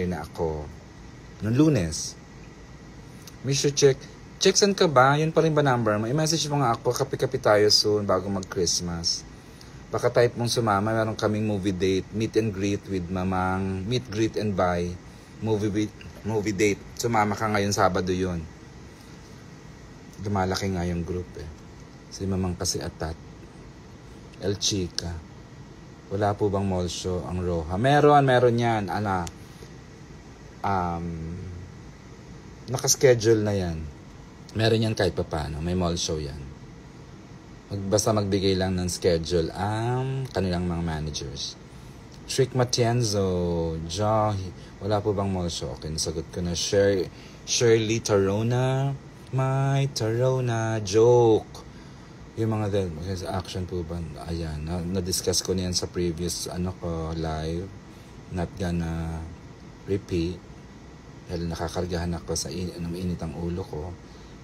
na ako. Noong Lunes. Mr. Check saan ka ba? Yun pa rin ba number mo? I-message mo nga ako, kapi-kapi tayo soon bago mag-Christmas. Baka type mong sumama, meron kaming movie date, meet and greet with mamang, meet, greet and buy, movie date. Sumama ka ngayon, Sabado yun. Lumalaki nga yung group eh. Si mamang kasi atat. El Chica. Wala po bang mall show ang Roha? Meron yan. Nakaschedule na yan. Meron yan kahit pa paano. May mall show yan. Basta magbigay lang ng schedule ang kanilang mga managers. Trick Matienzo. Wala po bang mall show? Okay, nasagot ko na. Shirley Tarona. My Tarona. Joke. Yung mga action po ba? Ayan. Na-discuss ko niyan sa previous live. Not gonna repeat. Dahil nakakargahan ako sa init ang ulo ko.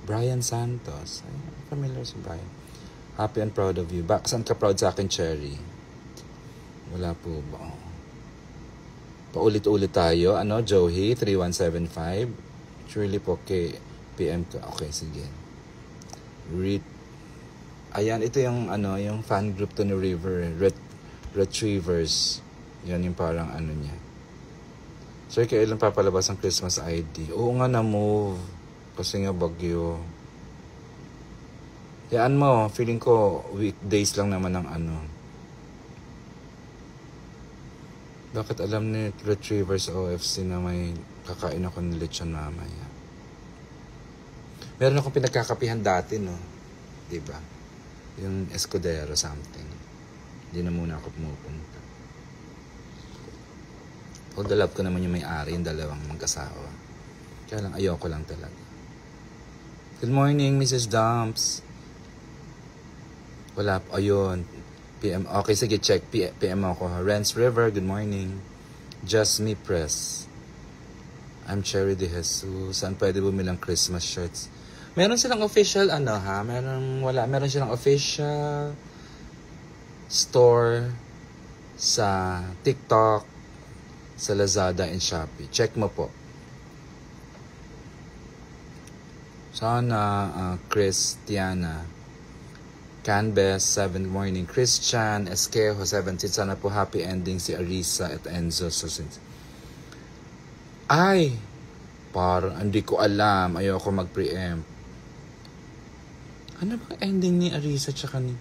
Brian Santos. Ay, familiar si Brian. Happy and proud of you. Saan ka proud sa akin, Cherry? Wala po ba? Paulit-ulit tayo. Joey, 3175. Surely po, okay. PM ka. Okay, sige. Ayan, ito yung yung fan group to ni River. Retrievers. Yan yung parang niya. Sir, kailan papalabas ang Christmas ID? Oo nga na-move. Kasi nga bagyo. Yan mo, feeling ko weekdays lang naman ang Bakit alam ni Retrievers OFC na may kakain ako ng lechon mamaya? Meron akong pinagkakapihan dati, no? Diba? Yung Escudero something. Hindi na muna ako pumupunta. Although love ko naman yung may-ari, yung dalawang magkasawa. Kaya lang, ayoko lang talaga. Good morning, Mrs. Dumps. Wala po. Ayun. PM. Okay, sige, check. PM ako. Renz River, good morning. Just Me Press. I'm Cherry De Jesus. Saan pwede bumilang Christmas shirts? Meron silang official, meron silang official store sa TikTok, sa Lazada and Shopee. Check mo po. Sana, Christiana, Canbes, 7 morning. Christian, Esquejo, 17. Sana po happy ending si Arisa at Enzo. Ay, parang hindi ko alam. Ayoko mag-preempt. Ano ba ending ni Arisa tsaka ni...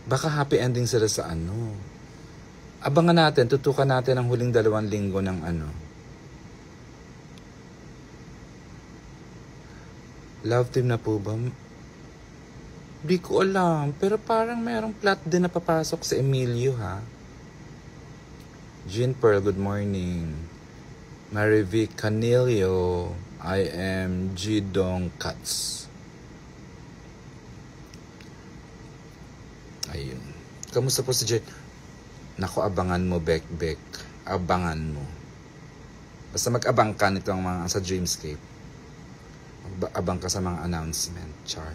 Baka happy ending sila sa Abangan natin, tutukan natin ang huling 2 linggo ng Love team na po ba? Di ko alam. Pero parang mayroong plot din na papasok sa Emilio, ha? Jean Pearl, good morning. Marivic Canilio, I am Jidong Katz. Ayun. Kamusta po si Jen? Naku, abangan mo, Bek. Abangan mo. Basta mag-abang ka nitong mga sa Dreamscape. Mag-abang ka sa mga announcement. Char.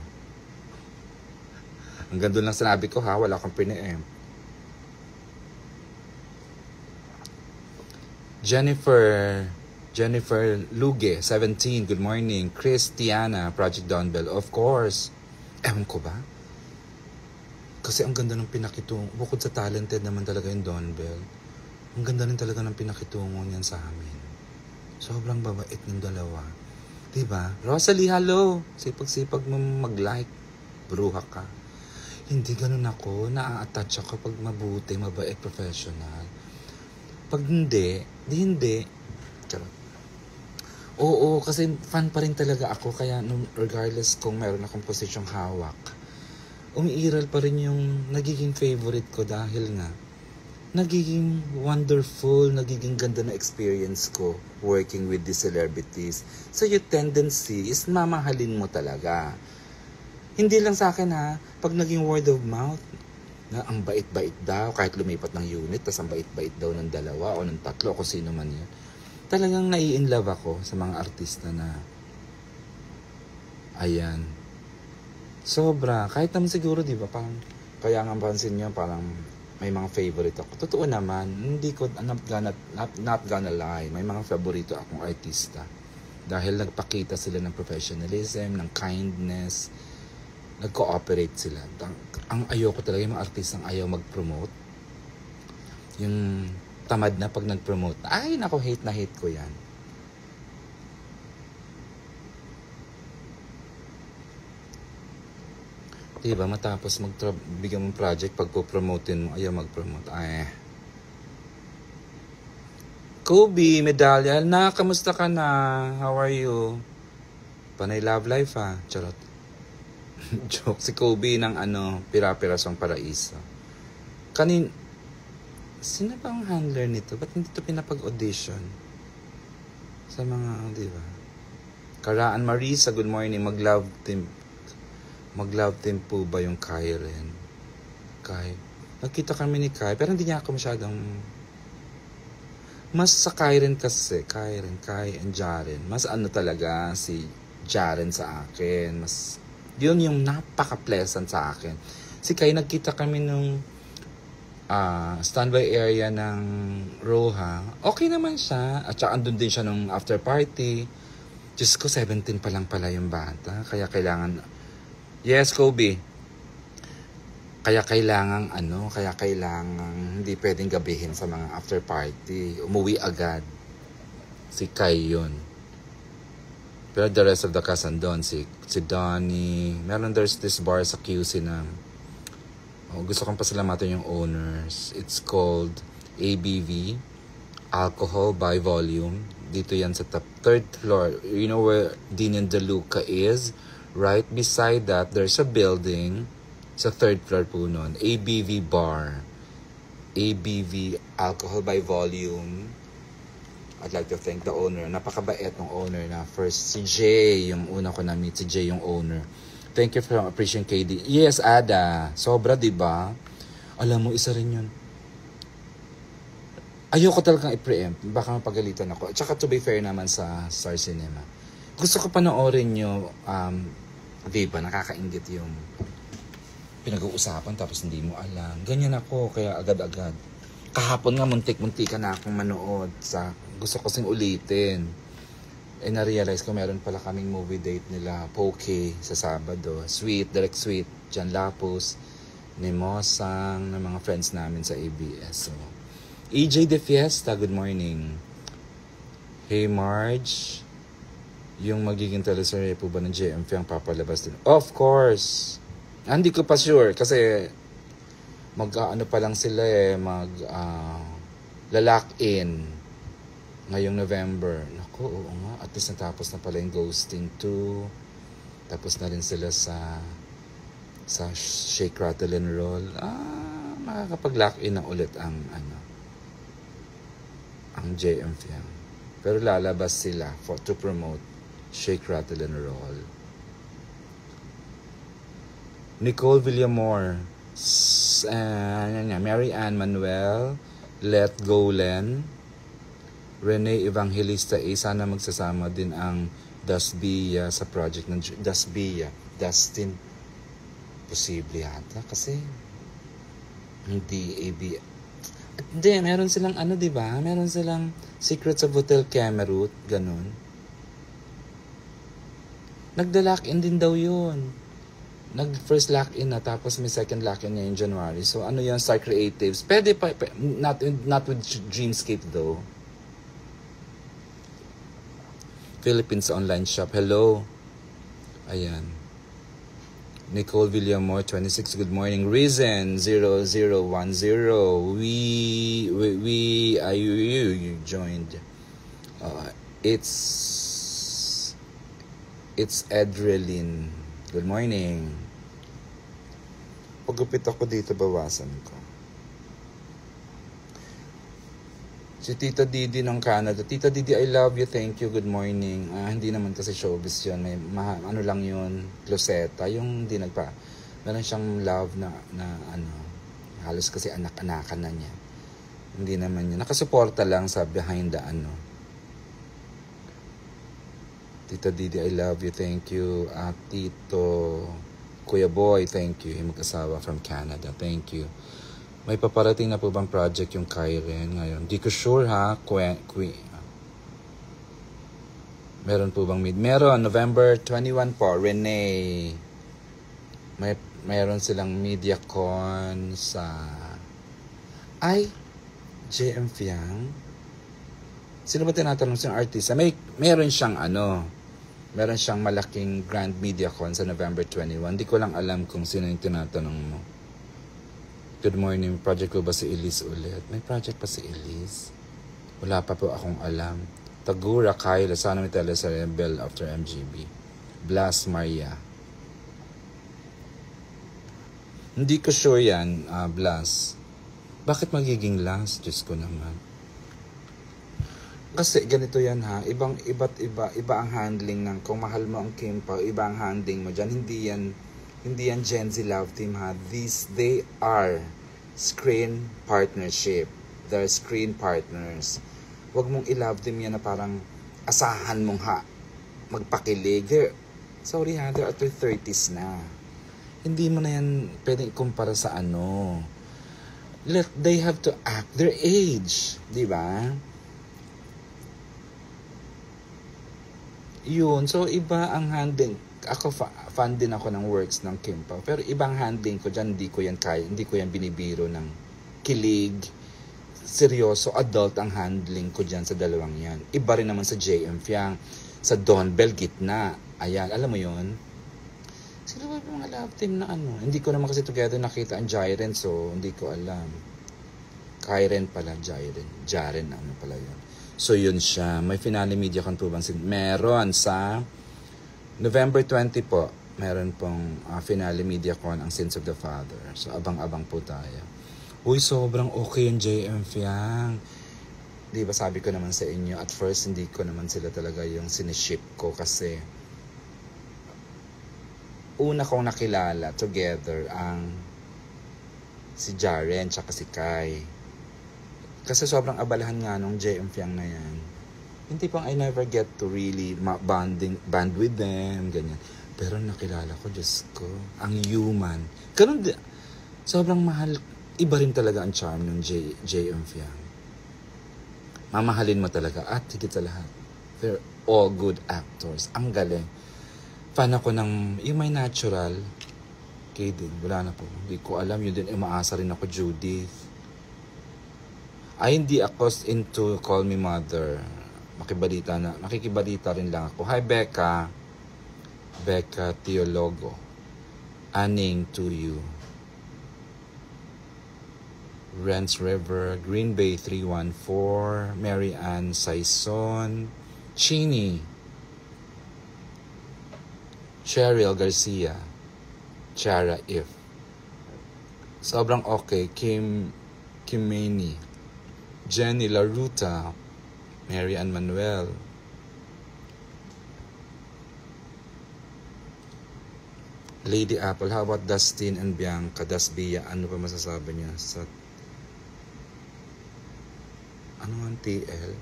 Hanggang doon lang sinabi ko, ha? Wala kang pine-em. Jennifer Luge, 17. Good morning. Christiana, Project Dawnbell. Of course. Ewan ko ba? Kasi ang ganda ng pinakitungo. Bukod sa talented naman talaga yung Dawnbell. Ang ganda rin talaga ng pinakitungo niyan sa amin. Sobrang babait ng dalawa. Diba? Rosalie, hello. Sipag-sipag mo mag-like. Bruha ka. Hindi ganun ako. Na-attach ako pag mabuti, mabait, professional. Pag hindi, hindi. Charot. Oo, kasi fan pa rin talaga ako. Kaya regardless kung meron akong posisyong hawak, umiiral pa rin yung nagiging favorite ko dahil nga nagiging wonderful, nagiging ganda na experience ko working with these celebrities. So yung tendency is mamahalin mo talaga. Hindi lang sa akin, ha, pag naging word of mouth, na ang bait-bait daw, kahit lumipat ng unit, tas ang bait-bait daw ng 2 o ng 3, kung sino man yun. Talagang nai-inlove ako sa mga artista na, ayan, sobra. Kahit naman siguro, di ba, parang, kaya nga pansin nyo, parang may mga favorite ako. Totoo naman, hindi ko, not gonna lie, may mga favorito akong artista. Dahil nagpakita sila ng professionalism, ng kindness, nag-cooperate sila. Ang ayoko talaga, yung mga artistang ayaw mag-promote. Yung tamad na pag nag-promote. Ay, nako, hate na hate ko yan. Diba, matapos bigyan mong project, pag po-promotein mo, ayaw mag-promote. Ay. Kobe, medalya. Na, kamusta ka na? How are you? Panay love life, ha? Charot. Joke. Si Kobe ng Pira-Pirasong Paraiso. Sino ba ang handler nito? Ba't hindi ito pinapag-audition? Sa mga, di ba? Karaan Marisa, good morning. Mag-love team po ba yung Kai rin? Kai. Nagkita kami ni Kai, pero hindi niya ako masyadong... Mas sa Kai rin kasi, Kai and Jaren. Mas talaga si Jaren sa akin. Mas, yun yung napaka-pleasant sa akin. Si Kai, nagkita kami nung standby area ng Roha. Okay naman siya. At saka andun din siya nung after party. Diyos ko, 17 pa lang pala yung bata. Kaya kailangan... Yes, Kobe. Kaya kailangan hindi pwedeng gabihin sa mga after party. Umuwi agad. Si Kai yun. Pero the rest of the cast andon, si Donnie. There's this bar sa QC na gusto kong pasalamatan yung owners. It's called ABV, Alcohol by Volume. Dito yan sa top 3rd floor. You know where Dean and DeLuca is? Right beside that, there's a building sa 3rd floor po nun. ABV Bar. ABV, Alcohol by Volume. I'd like to thank the owner. Napakabait ng owner na first. Si Jay, yung una ko na-meet. Si Jay, yung owner. Thank you for appreciating KD. Yes, Ada. Sobra, diba? Alam mo, isa rin yun. Ayoko talagang i-preempt. Baka mapagalitan ako. At saka to be fair naman sa Star Cinema. Gusto ko panoorin nyo, diba, nakakaingit yung pinag-uusapan tapos hindi mo alam. Ganyan ako, kaya agad-agad. Kahapon nga, muntik-muntikan na akong manood. Gusto ko sing ulitin. Na-realize ko meron pala kaming movie date nila, Poke, sa Sabado. Direct Sweet, Jan Lapus, ni Mosang, ng mga friends namin sa ABS. So, EJ De Fiesta, good morning. Hey Marge, yung magiging teleserye po ba ng JMF ang papalabas din? Of course! Hindi ko pa sure kasi pa lang sila lalak in ngayong November. Naku, oo nga. At least natapos na pala yung Ghosting 2. Tapos na rin sila sa Shake, Rattle and Roll. Makakapag-lock in na ulit ang JMF yan. Pero lalabas sila to promote Shake, Rattle, and Roll. Nicole Villamor. Mary Ann Manuel. Let Go Len. Rene Evangelista A. Sana magsasama din ang Dasbia sa project ng Dasbia. Dustin. Posible yata. Kasi hindi AB. Hindi, meron silang diba? Meron silang Secrets of Hotel Cameroon. Ganun. Nagda-lock-in din daw yun. Nag-first lock-in na, tapos may second lock-in ngayon January. So, yan, Star Creatives. Pwede pa, not with Dreamscape though. Philippines Online Shop. Hello. Ayan. Nicole Villamor, 26, good morning. Reason, 0010. You joined. It's Edrelin. Good morning. Pagupit ako dito, bawasan ko. Si Tita Didi ng Canada. Tita Didi, I love you. Thank you. Good morning. Hindi naman kasi showbiz yun. May, lang yun, Closeta. Yung hindi meron siyang love na halos kasi anak-anakan na niya. Hindi naman yun. Nakasuporta lang sa behind the Tita Didi, I love you. Thank you. Tito Kuya Boy, thank you. Yung mag-asawa from Canada. Thank you. May paparating na po bang project yung Kairen ngayon? Di ko sure ha. Meron po bang Meron, November 21 po, Renee. Mayroon silang MediaCon sa... Ay, JM Fiang. Sino ba tinatanong siyang artista? Meron siyang meron siyang malaking Grand MediaCon sa November 21. Di ko lang alam kung sino yung tinatanong mo. Good morning. Project ko ba si Elise ulit? May project pa si Elise? Wala pa po akong alam. Tagura, Kyla, sana may tele sa Rebel after MGB. Blas Maria. Hindi ko sure yan, Blas. Bakit magiging last? Diyos ko naman. Kasi ganito yan ha, iba ang handling ng kung mahal mo ang Kim Pao, iba ang handling mo dyan. Hindi yan Gen Z Love Team ha. They are screen partnership. They're screen partners. Huwag mong i-love team yan na parang asahan mong magpakilig. Sorry ha, they're at their 30s na. Hindi mo na yan pwedeng ikumpara sa They have to act their age. Di ba? Yun. So, iba ang handling. Ako, fan din ako ng works ng Kim Pao. Pero ibang handling ko dyan, hindi ko yan kaya. Hindi ko yan binibiro ng kilig. Seryoso, adult ang handling ko dyan sa dalawang yan. Iba rin naman sa JM Fiang. Sa Don Bell, gitna. Ayan, alam mo yun? Sino ba yung mga love team na Hindi ko naman kasi together nakita ang Jaren, so hindi ko alam. Kairen pala, Jaren, pala yun. So yun siya. May finale MediaCon po bang meron sa November 20 po. Meron pong finale MediaCon ang Sins of the Father. So abang-abang po tayo. Uy, sobrang okay yung JM Fiang. Di ba sabi ko naman sa inyo, at first hindi ko naman sila talaga yung siniship ko kasi una kong nakilala together ang si Jaren tsaka si Kai. Kasi sobrang abalahan nga nung JM Fiang na yan. Hindi pang I never get to really band with them, ganyan. Pero nakilala ko, Diyos ko, ang human. Ganun sobrang mahal. Iba rin talaga ang charm ng JM Fiang. Mamahalin mo talaga at higit sa lahat. They're all good actors. Ang galing. Fan ako ng, yung may natural, Kaden, wala na po. Hindi ko alam, yun din, umaasa rin ako, Judith. Ay, hindi ako into Call Me Mother. Makikibalita rin lang ako. Hi, Becca. Becca Teologo. Aning to you. Rents River, Green Bay 314, Mary Ann Saison, Chini, Cheryl Garcia, Chara If. Sobrang okay. Kim Maney, Jenny Laruta, Mary Ann Manuel, Lady Apple. How about Dustin and Bianca? Dasbia, ano pa masasabi niya sa ang TL?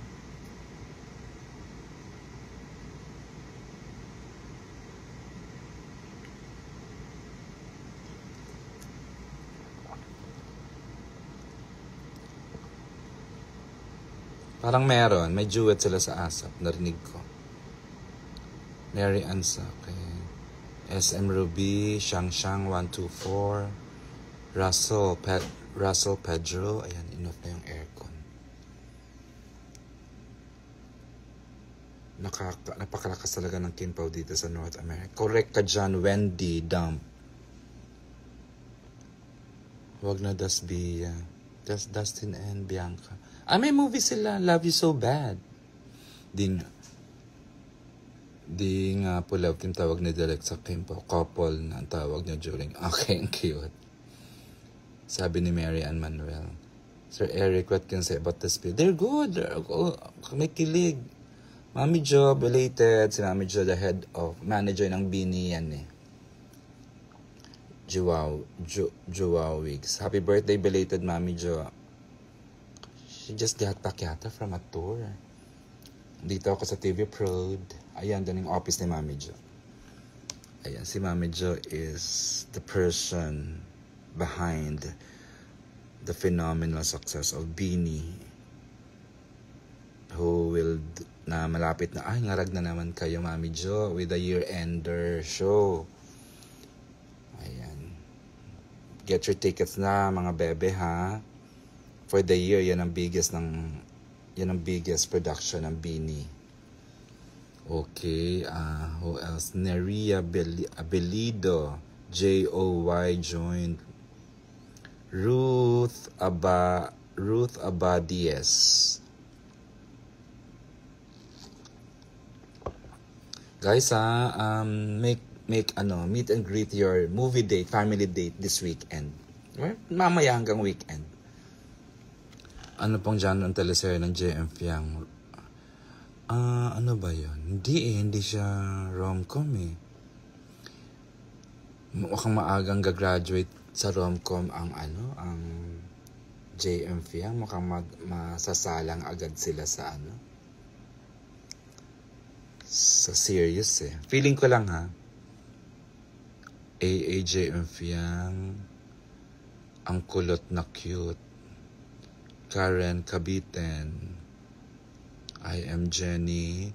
Parang meron. May duet sila sa ASAP. Narinig ko. Mary Ann sa akin. SM Ruby, Shang 124, Russell Pedro. Ayan, enough na yung aircon. Napakalakas talaga ng Kim Pao dito sa North America. Correct ka dyan, Wendy Dump. Wag na Dasbia. Dustin and Bianca. May movie sila, Love You So Bad. Di nga po love team tawag ni Direct sa Kim Pao. Couple na ang tawag niya during. Okay, ang cute. Sabi ni Mary Ann Manuel. Sir Eric, what can you say about this film? They're good. May kilig. Mami Jo, belated. Si Mami Jo, the head of manager ng Bini yan eh. Joao Wigs. Happy birthday, belated Mami Jo. She just got back yata from a tour. Dito ako sa TV Prod. Ayan, doon yung office ni Mami Jo. Ayan, si Mami Jo is the person behind the phenomenal success of Beanie, who will na malapit na, ay ngarag na naman kayo Mami Jo with the year-ender show. Ayan. Get your tickets na mga bebe ha. For the year, yan ang biggest production ng Beanie. Okay, who else? Neria Abelido, Joy joined. Ruth Abadies. Guys, make meet and greet your movie date, family date this weekend. Well, mamaya hanggang weekend. Ano pong genre ng teleserye ng JM Fiang? Ano ba yun? Hindi siya rom-com eh. Mukhang maagang gagraduate sa rom-com ang JM Fiang. Mukhang masasalang agad sila sa sa serious eh. Feeling ko lang ha. JM Fiang, ang kulot na cute. Karen Kabiten, I am Jenny,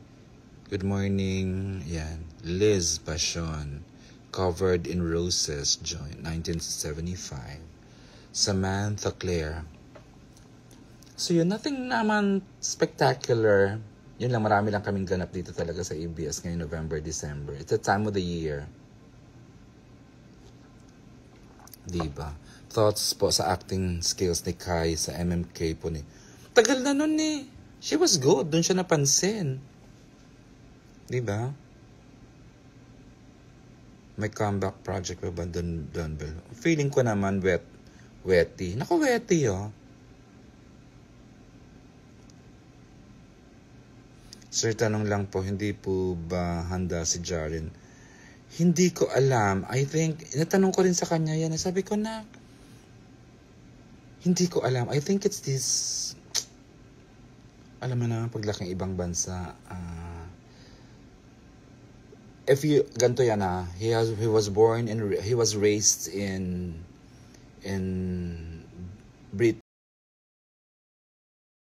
good morning, yan. Liz Passion, Covered in Roses, joined 1975. Samantha Claire. So yun, nothing naman spectacular. Yun lang, marami lang kaming ganap dito talaga sa ABS ngayong November, December. It's the time of the year. Diba? Thoughts po sa acting skills ni Kai sa MMK po ni. Tagal na nun eh. She was good. Doon siya napansin. Diba? May comeback project pa ba doon? Feeling ko naman wetty. Naku, wetty oh. Sir, tanong lang po, hindi po ba handa si Jaren? Hindi ko alam. I think, natanong ko rin sa kanya yan. Sabi ko na, hindi ko alam. I think it's this, alam mo na, paglaking ibang bansa, if you, ganito yan he was born and he was raised in